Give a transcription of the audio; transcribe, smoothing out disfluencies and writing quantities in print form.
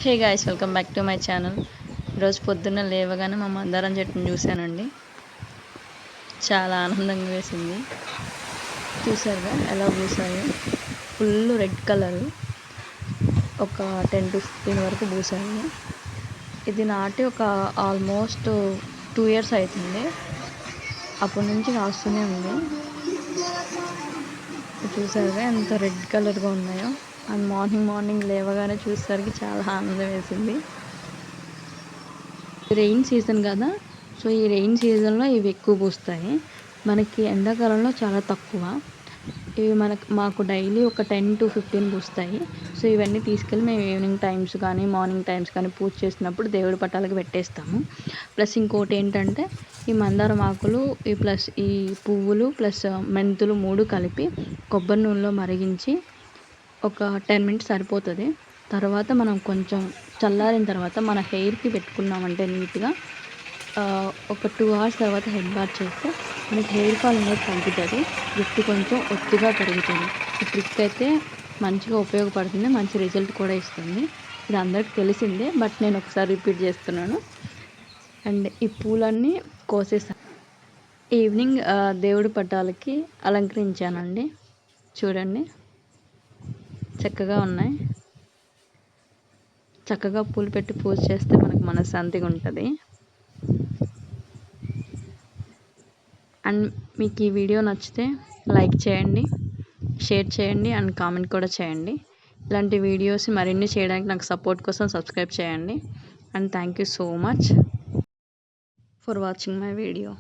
Hey guys, welcome back to my channel. ఈరోజు పొద్దున్న లేవగానే మా మందారం చెట్టుని చూశానండి. చాలా ఆనందంగా వేసింది. చూసారుగా ఎలా పూసాయో, ఫుల్ రెడ్ కలరు. ఒక 10 to 15 వరకు పూసాయి. ఇది నాటి ఒక ఆల్మోస్ట్ 2 years అవుతుంది. అప్పటి నుంచి కాస్తూనే ఉంది. చూసారుగా ఎంత రెడ్ కలర్గా ఉన్నాయో. అండ్ మార్నింగ్ లేవగానే చూసేసరికి చాలా ఆనందం వేసింది. రెయిన్ సీజన్ కదా, సో ఈ రెయిన్ సీజన్లో ఇవి ఎక్కువ పూస్తాయి. మనకి ఎండాకాలంలో చాలా తక్కువ. ఇవి మాకు డైలీ ఒక 10 to 15 పూస్తాయి. సో ఇవన్నీ తీసుకెళ్ళి మేము ఈవినింగ్ టైమ్స్ కానీ మార్నింగ్ టైమ్స్ కానీ పూజ చేసినప్పుడు దేవుడి పటాలకు పెట్టేస్తాము. ప్లస్ ఇంకోటి ఏంటంటే, ఈ మందారం ఆకులు ప్లస్ ఈ పువ్వులు ప్లస్ మెంతులు 3 కలిపి కొబ్బరి నూనెలో మరిగించి ఒక 10 minutes సరిపోతుంది. తర్వాత మనం కొంచెం చల్లారిన తర్వాత మన హెయిర్కి పెట్టుకున్నామంటే నీట్గా ఒక 2 hours తర్వాత హెడ్ బాత్ చేస్తే మనకి హెయిర్ ఫాల్ అనేది తగ్గుతుంది. జుట్టు కొంచెం ఒత్తుగా పెరుగుతుంది. ఈ ట్రిక్ అయితే మంచిగా ఉపయోగపడుతుంది, మంచి రిజల్ట్ కూడా ఇస్తుంది. ఇది అందరికి తెలిసిందే, బట్ నేను ఒకసారి రిపీట్ చేస్తున్నాను. అండ్ ఈ పూలన్నీ కోసేసాను. ఈవినింగ్ దేవుడి పటాలకి అలంకరించానండి. చూడండి, చక్కగా ఉన్నాయి. చక్కగా పూలు పెట్టి పూజ చేస్తే మనకు మనశ్శాంతిగా ఉంటుంది. అండ్ మీకు ఈ వీడియో నచ్చితే లైక్ చేయండి, షేర్ చేయండి అండ్ కామెంట్ కూడా చేయండి. ఇలాంటి వీడియోస్ మరిన్ని చేయడానికి నాకు సపోర్ట్ కోసం సబ్స్క్రైబ్ చేయండి. And thank you so much for watching my video.